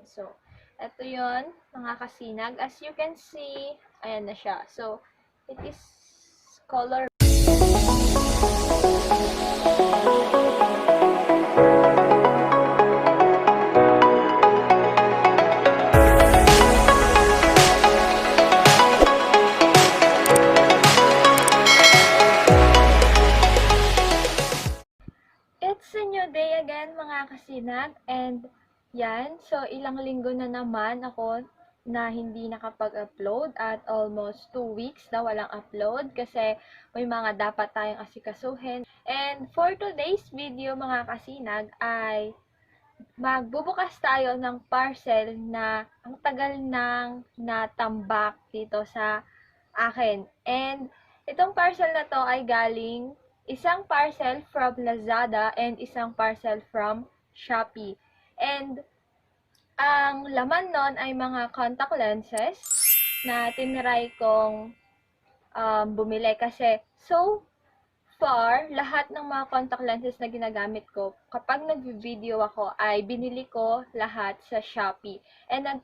So, ito yon mga kasinag. As you can see, ayan na siya. So, it is color. It's a new day again mga kasinag, and yan, so ilang linggo na naman ako na hindi nakapag-upload at almost 2 weeks na walang upload kasi may mga dapat tayong asikasuhin. And for today's video mga kasinag ay magbubukas tayo ng parcel na ang tagal nang natambak dito sa akin. And itong parcel na to ay galing isang parcel from Lazada and isang parcel from Shopee. And ang laman nun ay mga contact lenses na tinry kong bumili kasi so far, lahat ng mga contact lenses na ginagamit ko, kapag nag-video ako, ay binili ko lahat sa Shopee. And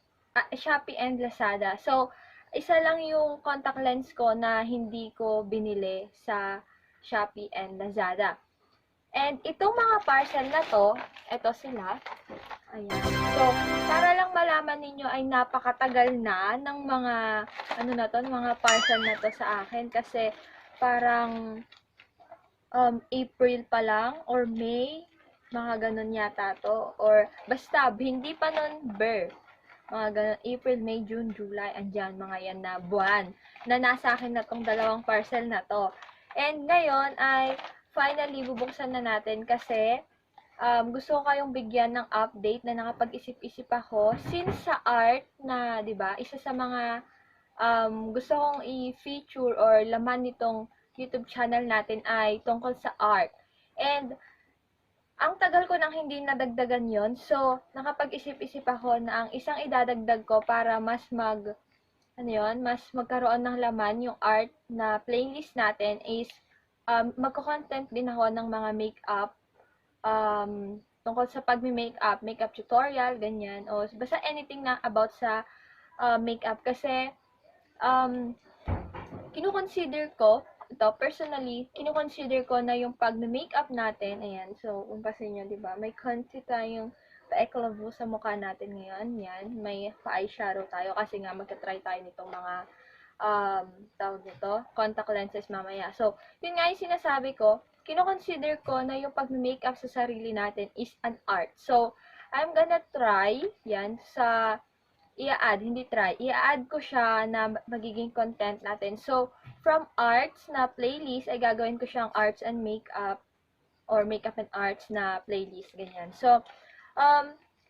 Shopee and Lazada. So, isa lang yung contact lens ko na hindi ko binili sa Shopee and Lazada. And itong mga parcel na to, ito sila. Ayan. So, para lang malaman ninyo ay napakatagal na ng mga, mga parcel na to sa akin. Kasi, parang, April pa lang or May, mga ganun yata to. Or basta, hindi pa nun mga ganun, April, May, June, July, andyan, mga yan na buwan na nasa akin na tong dalawang parcel na to. And ngayon ay finally bubuksan na natin kasi gusto ko kayong bigyan ng update na nakapag-isip-isip ako since sa art na, 'di ba, isa sa mga gusto kong i-feature or laman nitong YouTube channel natin ay tungkol sa art. And ang tagal ko nang hindi nadagdagan yon. So, nakapag-isip-isip ako na ang isang idadagdag ko para mas mas magkaroon ng laman yung art na playlist natin is magko-content din ako ng mga makeup tungkol sa pagme-makeup, makeup tutorial, ganyan, o basta anything na about sa makeup kasi kino-consider ko ito, personally, kino-consider ko na yung pag-makeup natin, ayan, so, umpasin nyo, diba, may konti tayong pa-eclavu sa mukha natin ngayon, yan, may pa-eyeshadow tayo, kasi nga, magta-try tayo nitong mga, tawag nito, contact lenses mamaya. So, yun nga yung sinasabi ko, kino-consider ko na yung pag-makeup sa sarili natin is an art. So, I'm gonna try, yan, i-add ko siya na magiging content natin. So, from arts na playlist, ay gagawin ko siyang arts and makeup or makeup and arts na playlist, ganyan. So,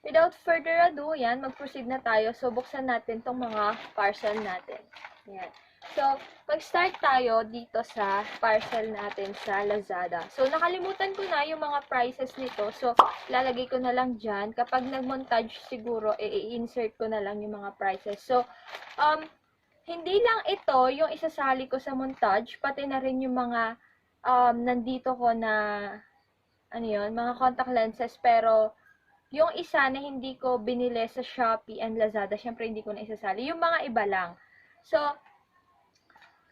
without further ado, yan, mag-proceed na tayo. So, buksan natin tong mga parcel natin. Yan. So, mag-start tayo dito sa parcel natin sa Lazada. So, nakalimutan ko na yung mga prices nito. So, lalagay ko na lang dyan. Kapag nag-montage siguro, i-insert ko na lang yung mga prices. So, hindi lang ito yung isasali ko sa montage, pati na rin yung mga nandito ko na, mga contact lenses. Pero, yung isa na hindi ko binili sa Shopee and Lazada, syempre hindi ko na isasali. Yung mga iba lang. So,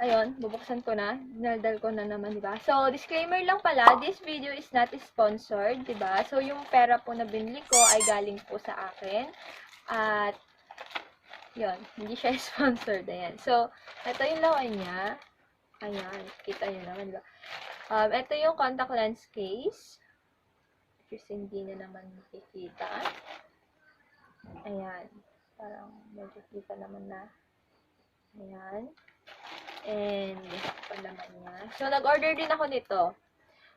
ayun, bubuksan ko na. Dinaldal ko na naman, diba? So, disclaimer lang pala, this video is not sponsored, diba? So, yung pera po na binili ko ay galing po sa akin. At, yun, hindi siya sponsored. Ayan. So, ito yung lawan niya. Ayan, kita nyo naman, diba? Ito yung contact lens case. Kasi hindi na naman makikita. Ayan. Parang medyo kita naman na. Ayan. And, palaman niya. So, nag-order din ako nito.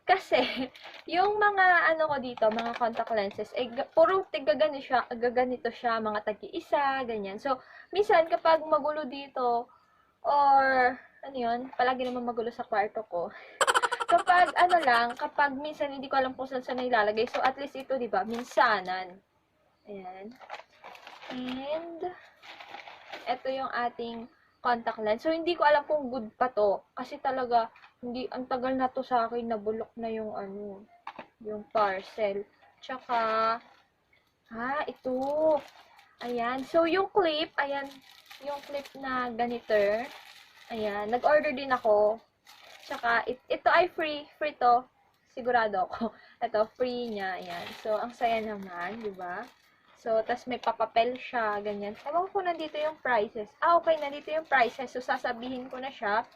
Kasi, yung mga, ko dito, mga contact lenses, puro gaganito siya, mga tagi-isa, ganyan. So, minsan, kapag magulo dito, or, palagi naman magulo sa kwarto ko. Kapag, kapag minsan hindi ko alam kung saan na ilalagay. So, at least ito, diba, minsanan. Ayan. And, ito yung ating contact lens. So, hindi ko alam kung good pa to. Kasi talaga, ang tagal na to sa akin, nabulok na yung yung parcel. Tsaka, ito. Ayan. So, yung clip, ayan, yung clip na ganito. Ayan. Nag-order din ako. Tsaka, ito ay free. Free to. Sigurado ako. Ito, free niya. Ayan. So, ang saya naman, di ba? So, tas may papapel siya, ganyan. Ewan ko, nandito yung prices. Ah, okay, nandito yung prices. So, sasabihin ko na siya.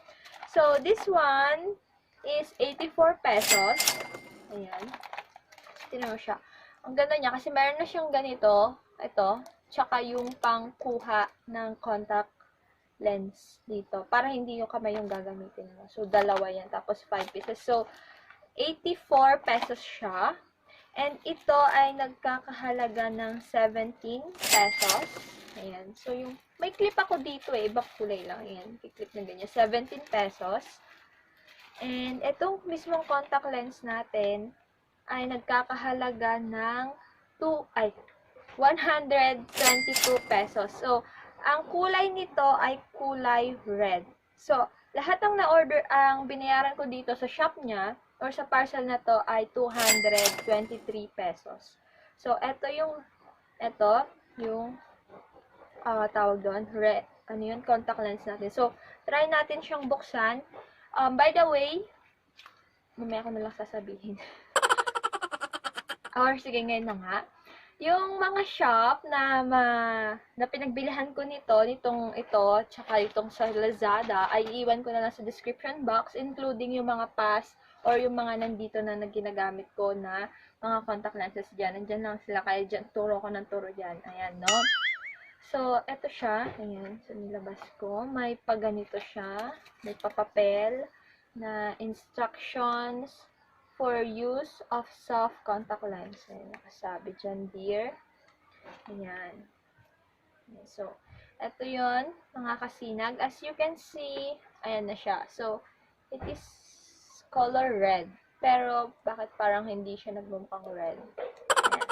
So, this one is 84 pesos. Ayan. Tinan mo siya. Ang ganda niya kasi meron na siyang ganito. Ito. Tsaka yung pangkuha ng contact lens dito. Para hindi yung kamay yung gagamitin mo. So, dalawa yan. Tapos, 5 pieces. So, 84 pesos siya. And ito ay nagkakahalaga ng 17 pesos. Ayan. So, yung may clip ako dito eh. Ibang kulay lang. Ayan. Clip na ganyan. 17 pesos. And itong mismong contact lens natin ay nagkakahalaga ng 122 pesos. So, ang kulay nito ay kulay red. So, lahat ng na-order, ang binayaran ko dito sa shop niya, or sa parcel na to ay 223 pesos. So, ito yung tawag doon, red, contact lens natin. So, try natin siyang buksan. By the way, mamaya ko na lang sasabihin. Or, sige, ngayon na nga. Yung mga shop na pinagbilihan ko nitong ito, tsaka itong sa Lazada, ay iiwan ko na lang sa description box, including yung mga past or yung mga nandito na ginagamit ko na mga contact lenses dyan. Nandyan lang sila, kaya dyan, turo ko ng turo dyan. Ayan, no? So, eto siya. Ayan, so nilabas ko. May paganito siya. May papapel na instructions for use of soft contact lens. Ayan, nakasabi dyan, dear. Ayan. So, eto yon mga kasinag. As you can see, ayan na siya. So, it is color red. Pero, bakit parang hindi siya nagmumukhang red? Ayan.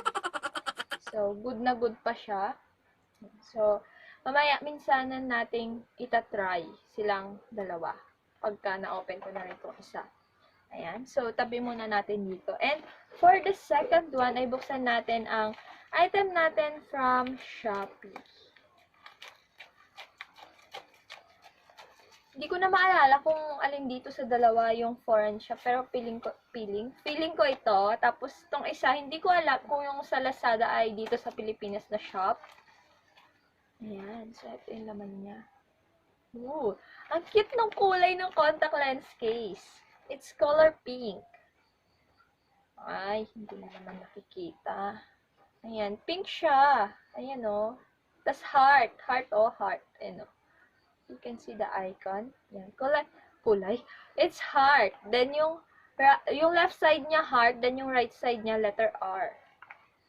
So, good na good pa siya. So, mamaya, minsanan nating itatry silang dalawa. Pagka na-open ko na rin itong isa. Ayan. So, tabi muna natin dito. And, for the second one, ay buksan natin ang item natin from Shopee. Hindi ko na maalala kung alin dito sa dalawa yung foreign shop, pero feeling ko ito. Tapos, itong isa, hindi ko alam kung yung sa Lazada ay dito sa Pilipinas na shop. Ayan. So, ito yung laman niya. Ooh. Ang cute ng kulay ng contact lens case. It's color pink. Ay, hindi na naman nakikita. Ayan, pink siya. Ayan, o. Tas heart. Heart, o, heart. Ayan, o. You can see the icon. Ayan, kulay. It's heart. Then, yung left side niya, heart. Then, yung right side niya, letter R.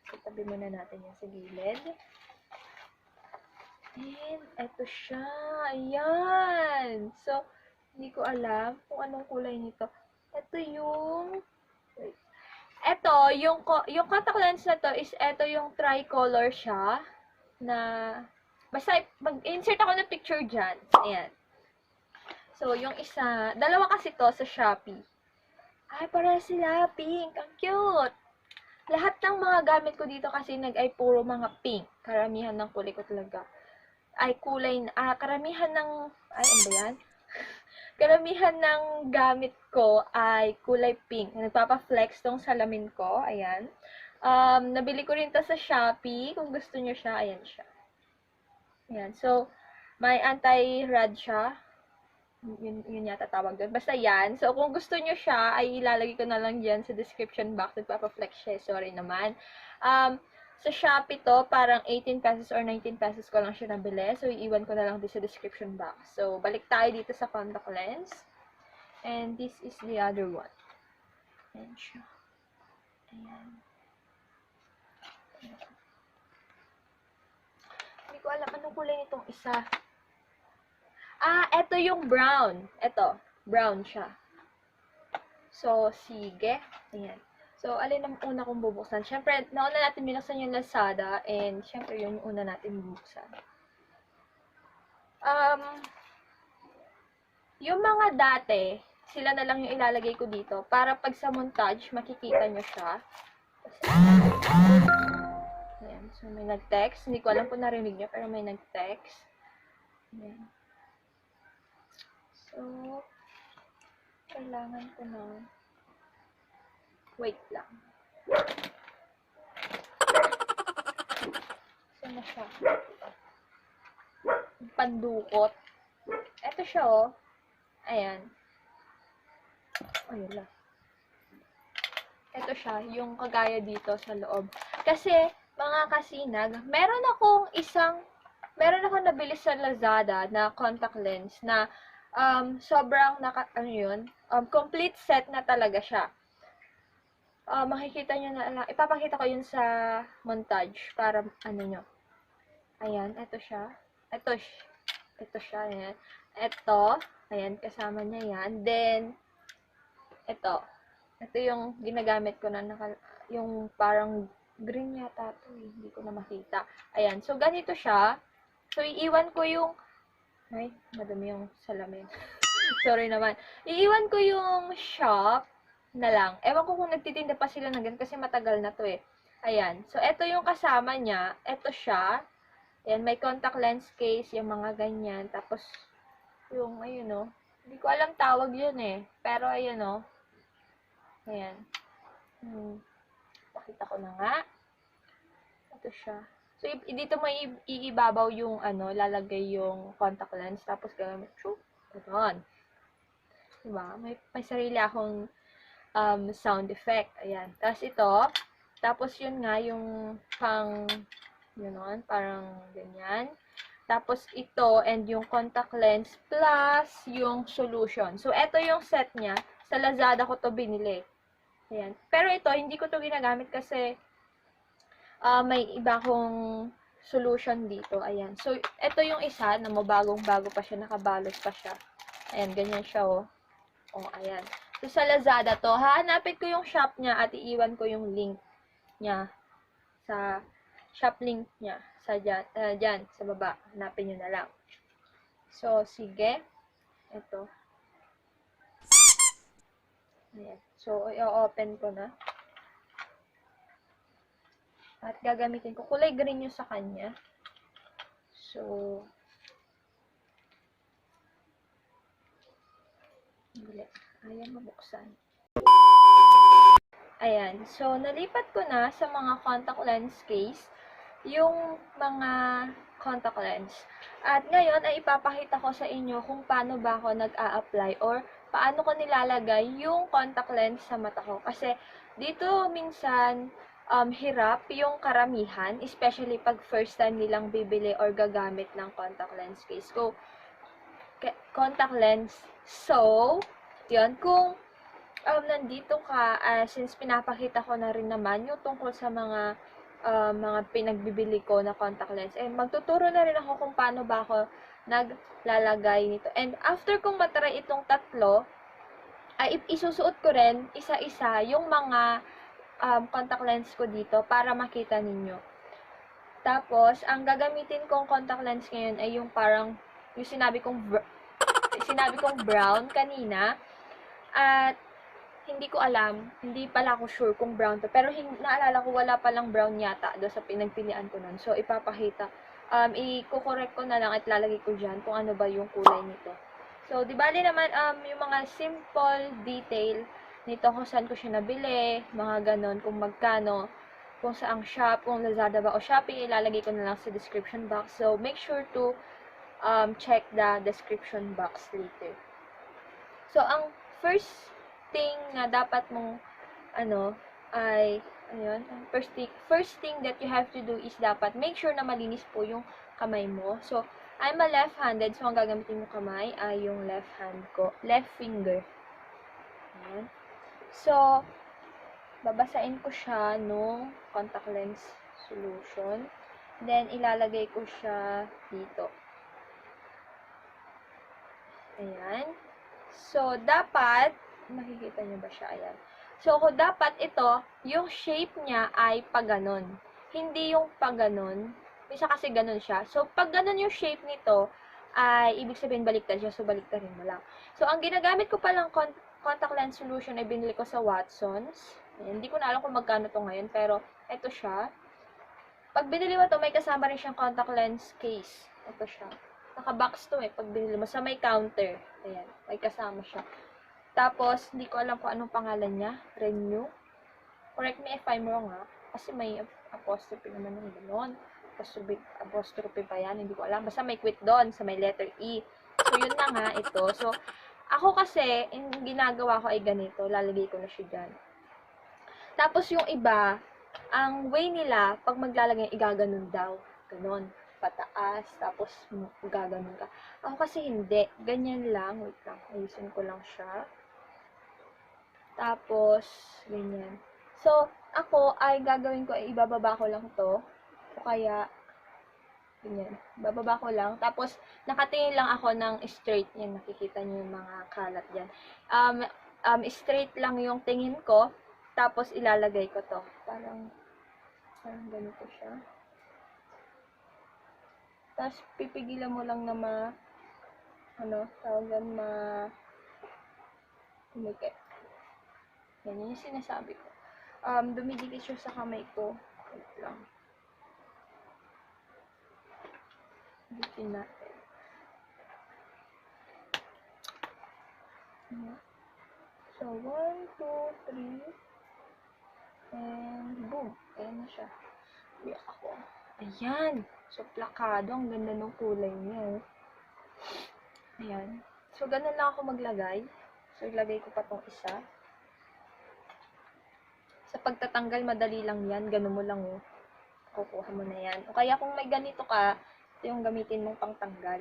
So, tabi muna natin yan sa gilid. And, eto siya. Ayan. So, hindi ko alam kung anong kulay nito. Ito yung... Ito, yung contact lens na to is ito yung tricolor siya. Na... Basta, mag-insert ako ng picture dyan. Ayan. So, yung isa... Dalawa kasi to sa Shopee. Ay, para sila. Pink. Ang cute. Lahat ng mga gamit ko dito kasi ay puro mga pink. Karamihan ng kulay ko talaga. Ay kulay, karamihan ng, ano ba yan? Karamihan ng gamit ko ay kulay pink. Nagpapa-flex tong salamin ko. Ayan. Nabili ko rin to sa Shopee. Kung gusto nyo siya, ayan siya. Ayan. So, may anti-rad siya. Yun yata tawag doon. Basta yan. So, kung gusto nyo siya, ay ilalagay ko na lang dyan sa description box. Nagpapa-flex siya. Sorry naman. Sa Shopee to, parang 18 pesos or 19 pesos ko lang siya nabili. So, iiwan ko na lang din sa description box. So, balik tayo dito sa contact lens. And this is the other one. Ayan siya. Ayan. Hindi ko alam anong kulay nitong isa. Ito yung brown. Ito, brown siya. So, sige. Ayan. So, alin ang una kong bubuksan? Siyempre, nauna natin binuksan yung Lazada, and siyempre, yun yung una natin bubuksan. Yung mga dati, sila na lang yung ilalagay ko dito, para pag sa montage, makikita nyo siya. Ayan. Ayan. So, may nag-text. Hindi ko alam kung narinig niyo, pero may nag-text. Ayan. So, kailangan ko na. Wait lang. Saan na siya? Pandukot. Ito siya, oh. Ayan. Ayun lang. Ito siya, yung kagaya dito sa loob. Kasi, mga kasinag, meron akong nabili sa Lazada na contact lens na sobrang complete set na talaga siya. Makikita nyo na lang, ipapakita ko yun sa montage para nyo. Ayan, ito siya. Ito siya, ayan. Ito, ayan, kasama niya yan. Then, ito yung ginagamit ko na yung parang green yata ito, hindi ko na makita. Ayan, so ganito siya. So, iiwan ko yung, ay, madami yung salamin. Sorry naman. Iiwan ko yung shop na lang. Ewan ko kung nagtitinda pa sila ng ganun kasi matagal na to eh. Ayan. So, ito yung kasama niya. Ito siya. Ayan, may contact lens case, yung mga ganyan. Tapos, yung, ayun o. Hindi ko alam tawag yun eh. Pero, ayun o. Ayan. Pakita ko na nga. Ito siya. So, dito may iibabaw yung, lalagay yung contact lens. Tapos, gamit, gano'n. Diba? May sarili akong sound effect. Ayan. Tapos, ito. Tapos, yun nga, yung gano'n, parang ganyan. Tapos, ito, and yung contact lens, plus yung solution. So, ito yung set niya. Sa Lazada ko to binili. Ayan. Pero ito, hindi ko to ginagamit kasi may iba akong solution dito. Ayan. So, ito yung isa na bagong-bago pa siya, nakabalot pa siya. Ayan, ganyan siya, oh. Oh, ayan. So, sa Lazada to, hahanapin ko yung shop niya at iiwan ko yung link niya sa shop link niya sa dyan, sa baba. Hanapin nyo na lang. So, sige. Ito. Ayan. So, i-open ko na. At gagamitin ko. Kulay green yung sa kanya. So, ayaw mabuksan. Ayan. So, nalipat ko na sa mga contact lens case yung mga contact lens. At ngayon ay ipapakita ko sa inyo kung paano ba ako nag-a-apply or paano ko nilalagay yung contact lens sa mata ko. Kasi dito minsan hirap yung karamihan, especially pag first time nilang bibili or gagamit ng contact lens case. Contact lens. So, yun, kung nandito ka, since pinapakita ko na rin naman yung tungkol sa mga pinagbibili ko na contact lens, magtuturo na rin ako kung paano ba ako naglalagay nito. And after kong matry itong tatlo, ay isusuot ko rin isa-isa yung mga contact lens ko dito para makita ninyo. Tapos, ang gagamitin kong contact lens ngayon ay yung parang, yung sinabi kong brown kanina. At hindi ko alam, hindi pala ako sure kung brown to. Pero naalala ko, wala palang brown yata doon sa pinagpilian ko nun. So, ipapakita. I-correct ko na lang at lalagay ko dyan kung ano ba yung kulay nito. So, di bali naman, yung mga simple detail nito, kung saan ko siya nabili, mga ganon, kung magkano, kung saang shop, kung Lazada ba o Shopee, ilalagay ko na lang sa description box. So, make sure to check the description box later. So, ang first thing na dapat mong first thing that you have to do is dapat make sure na malinis po yung kamay mo. So, I'm a left-handed, so ang gagamitin mo kamay ay yung left finger. Ayan. So, babasain ko siya nung contact lens solution. Then, ilalagay ko siya dito. Ayan. So, dapat makikita nyo ba siya? Ayan. So, dapat ito, yung shape niya ay paganon. Hindi yung paganon. Isa kasi ganon siya. So, pag ganon yung shape nito, ay ibig sabihin baliktad siya. So, baliktarin mo lang. So, ang ginagamit ko palang contact lens solution ay binili ko sa Watsons. Ayan. Hindi ko na alam kung magkano to ngayon, pero ito siya. Pag binili mo to, may kasama rin siyang contact lens case. Ito siya. Naka-box to pag binili mo. Sa may counter. Ayan. May kasama siya. Tapos, hindi ko alam kung anong pangalan niya. Renew. Correct me if I'm wrong, ha? Kasi may apostrophe naman ng gano'n. Apostrophe pa yan. Hindi ko alam. Basta may quit doon sa may letter E. So, yun na nga ito. So, ako kasi, yung ginagawa ko ay ganito. Lalagay ko na siya dyan. Tapos, yung iba, ang way nila, pag maglalagay, igaganon daw. Ganon. Pataas. Tapos, gaganon ka. Ako kasi hindi. Ganyan lang. Wait lang. Ayusin ko lang siya. Tapos, ganyan. So, ako ay gagawin ko ay ibababa ko lang to. O kaya, ganyan. Bababa ko lang. Tapos, nakatingin lang ako ng straight. Yan, nakikita niyo yung mga kalat dyan. Straight lang yung tingin ko. Tapos, ilalagay ko to. Parang ganito siya. Tapos, pipigilan mo lang na umikit. Yan, yun yung sinasabi ko. Dumidikit siya sa kamay ko. Wait lang. Bitin natin. So, 1, 2, 3. And, boom. Ayan na siya. Iyak ako. Ayan. So, plakado. Ang ganda ng kulay niya. Ayan. So, ganun lang ako maglagay. So, ilagay ko pa tong isa. Sa pagtatanggal, madali lang yan. Ganun mo lang, kukuha mo na yan. O kaya kung may ganito ka, ito yung gamitin mong pangtanggal.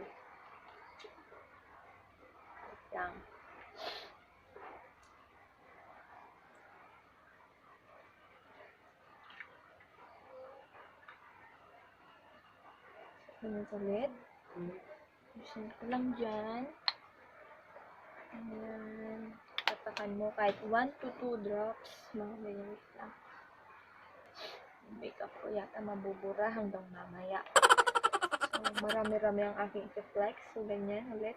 Yan. Ganun ulit. Usin ko lang dyan. Ayan. Tatakan mo kahit 1 to 2 drops. Mga ganyan lang. Makeup ko yata mabubura hanggang mamaya. So, marami-rami ang aking i-flex. So, ganyan ulit.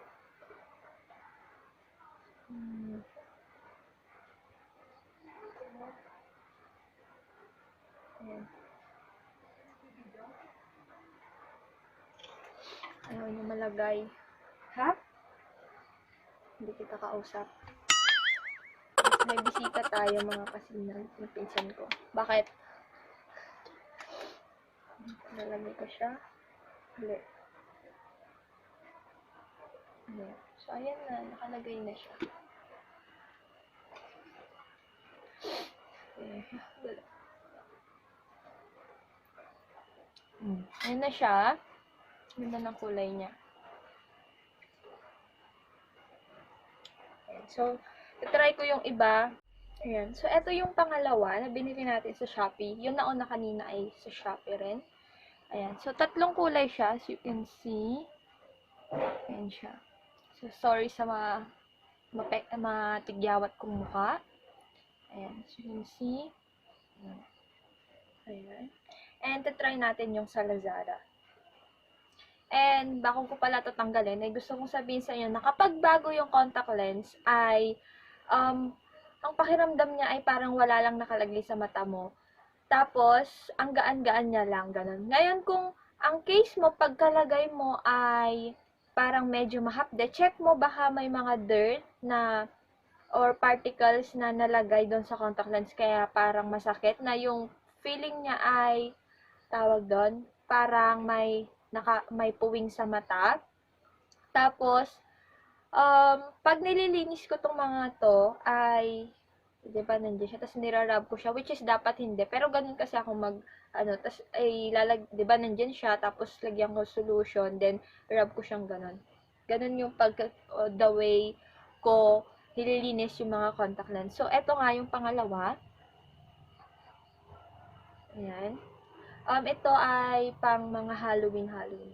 Ayan. Ayaw niyo malagay. Ha? Hindi kita kausap. May bisita tayo mga kasinan. Yung pinsan ko. Bakit? Nalagay ko siya. Ulit. Ayan. So, ayan na. Nakalagay na siya. Ayan na siya. Ganda ng kulay niya. Ayan. So, try ko yung iba. Ayan. So, ito yung pangalawa na binili natin sa Shopee. Yung nauna kanina ay sa Shopee rin. Ayan. So, tatlong kulay siya. As you can see. Ayan siya. So, sorry sa matigyawat kong mukha. Ayan. As you can see. Ayan. And, try natin yung sa Lazada. And, bago ko pala tatanggalin, ay gusto kong sabihin sa inyo na kapag bago yung contact lens, ay, ang pakiramdam niya ay parang wala lang nakalagay sa mata mo. Tapos, ang gaan-gaan niya lang, ganun. Ngayon, kung ang case mo, pagkalagay mo ay parang medyo mahapde, check mo baka may mga dirt na or particles na nalagay doon sa contact lens, kaya parang masakit na yung feeling niya ay, tawag doon, parang may puwing sa mata. Tapos, pag nililinis ko tong mga to, ay, di ba, nandiyan siya, tapos nirarab ko siya, which is dapat hindi, pero ganun kasi ako tapos, di ba, nandiyan siya, tapos lagyan ko solution, then, rub ko siyang ganun. Ganun yung the way ko nililinis yung mga contact lens. So, eto nga yung pangalawa. Ayan. Ito ay pang mga Halloween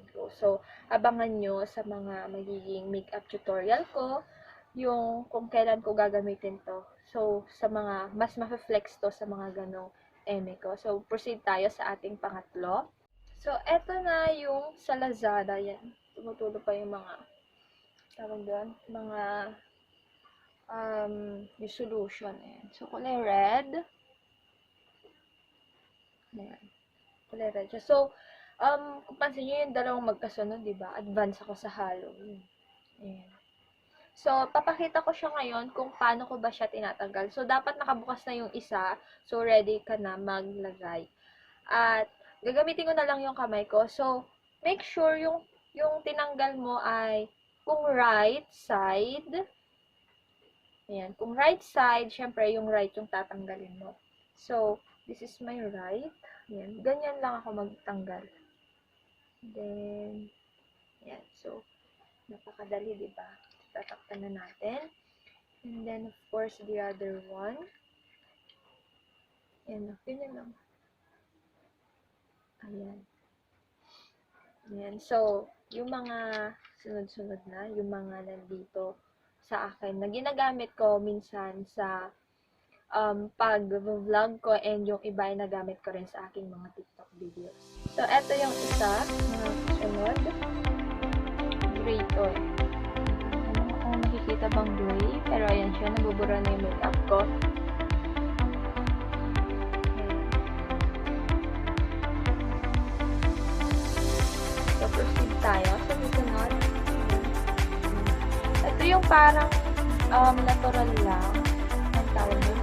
ko. So, abangan nyo sa mga magiging makeup tutorial ko, yung kung kailan ko gagamitin to. So, sa mga, mas ma-flex to sa mga ganong eme ko. So, proceed tayo sa ating pangatlo. So, eto na yung sa Lazada. Yan. Tumutulo pa yung mga, tawag doon, mga, yung solution. Ayan. So, kulay red. Ayan. Kulay red siya. So, kung pansin nyo yung dalawang magkasunod, di ba? Advance ako sa Halloween. Ayan. So, papakita ko siya ngayon kung paano ko ba siya tinatanggal. So, dapat nakabukas na yung isa. So, ready ka na maglagay. At, gagamitin ko na lang yung kamay ko. So, make sure yung tinanggal mo ay kung right side. Ayan. Kung right side, syempre, yung right yung tatanggalin mo. So, this is my right. Ayan. Ganyan lang ako magtanggal. Then, ayan. So, napakadali, diba? Tatakpan na natin. And then, of course, the other one. Ayan, ganyan lang. Ayan. Ayan. So, yung mga sunod-sunod na, yung mga nandito sa akin, na ginagamit ko minsan sa pag-vlog ko, and yung iba ay nagamit ko rin sa aking mga TikTok videos. So, eto yung isa, mga sunod. Gray to eh. Kung nakikita bang gray, pero ayan siya, nabubura na yung makeup ko. So, proceed tayo sa susunod. Ito yung parang natural lang. Ang tawag mo?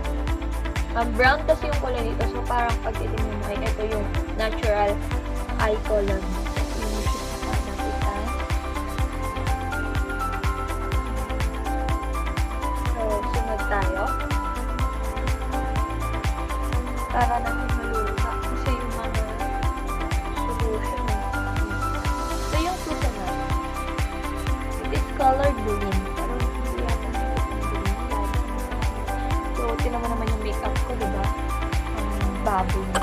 Brown kasi yung kulay nito. So, parang pag titignan mo, ito yung natural eye color mo. So, sunod tayo. Para natin malula. Kasi yung mga solution. Ito yung susunod. It is colored green. Pero hindi yata green. So, tinan mo naman yung makeup ko, diba? Ang baboy na.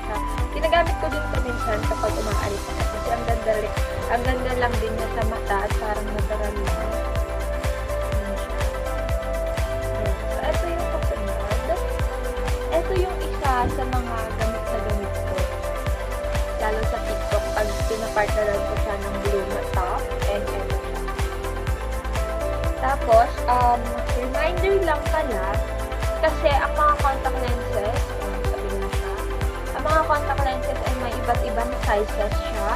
So, ginagamit ko din ito minsan kapag umaalis ako. Kasi ang ganda lang din niya sa mata at parang natural lang. Ito yung isa sa mga gamit na gamit ko. Lalo sa TikTok, pag pinapartneran ko siya ng blue na top. And tapos, reminder lang pala, kasi ang mga contact lenses, sabihin na siya, ang mga contact lenses ay may iba't ibang sizes siya.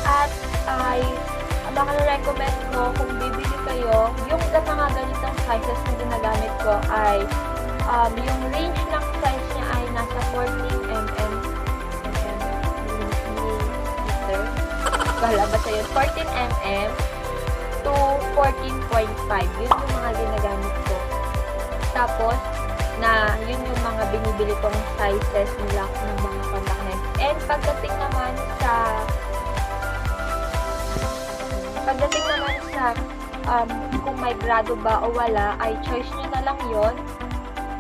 At ang mga recommend ko kung bibili kayo, yung mga ganitong sizes na ginagamit ko ay yung range ng size niya ay nasa 14 millimeter. Bahala ba sa'yo? 14 mm to 14.5. Yun yung mga ginagamit ko. Tapos, yun yung mga binibili kong sizes nila ng mga contact lens. And pagdating naman sa kung may grado ba o wala, ay choice nyo na lang yon.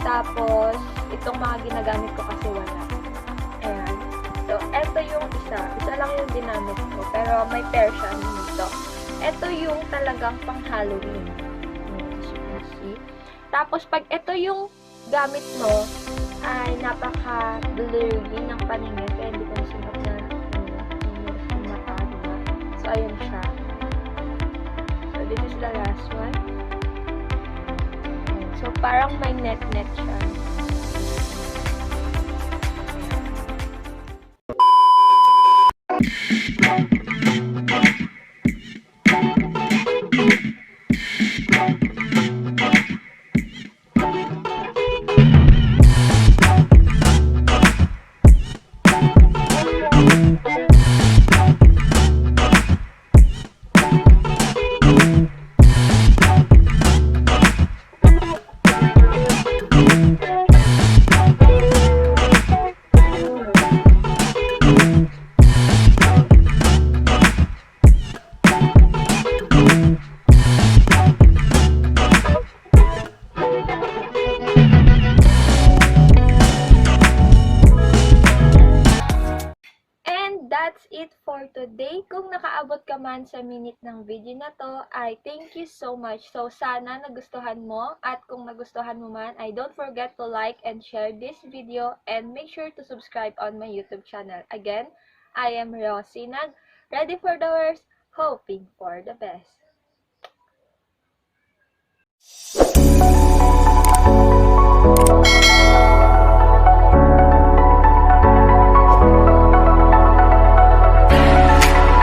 Tapos, itong mga ginagamit ko kasi wala. Ayan. So, eto yung isa. Isa lang yung ginamit ko. Pero may pair siya dito. Eto yung talagang pang Halloween. As you can see. Tapos, pag eto yung gamit mo, ay napaka-blurry ng paningin. Kaya hindi ko nasunod na yung mata. Diba? So, ayun siya. So, this is the last one. So, parang may net-net siya. That's it for today. Kung nakaabot ka man sa minute ng video na to, ay thank you so much. So, sana nagustuhan mo. At kung nagustuhan mo man, ay don't forget to like and share this video. And make sure to subscribe on my YouTube channel. Again, I am Rosinag, ready for the worst, hoping for the best.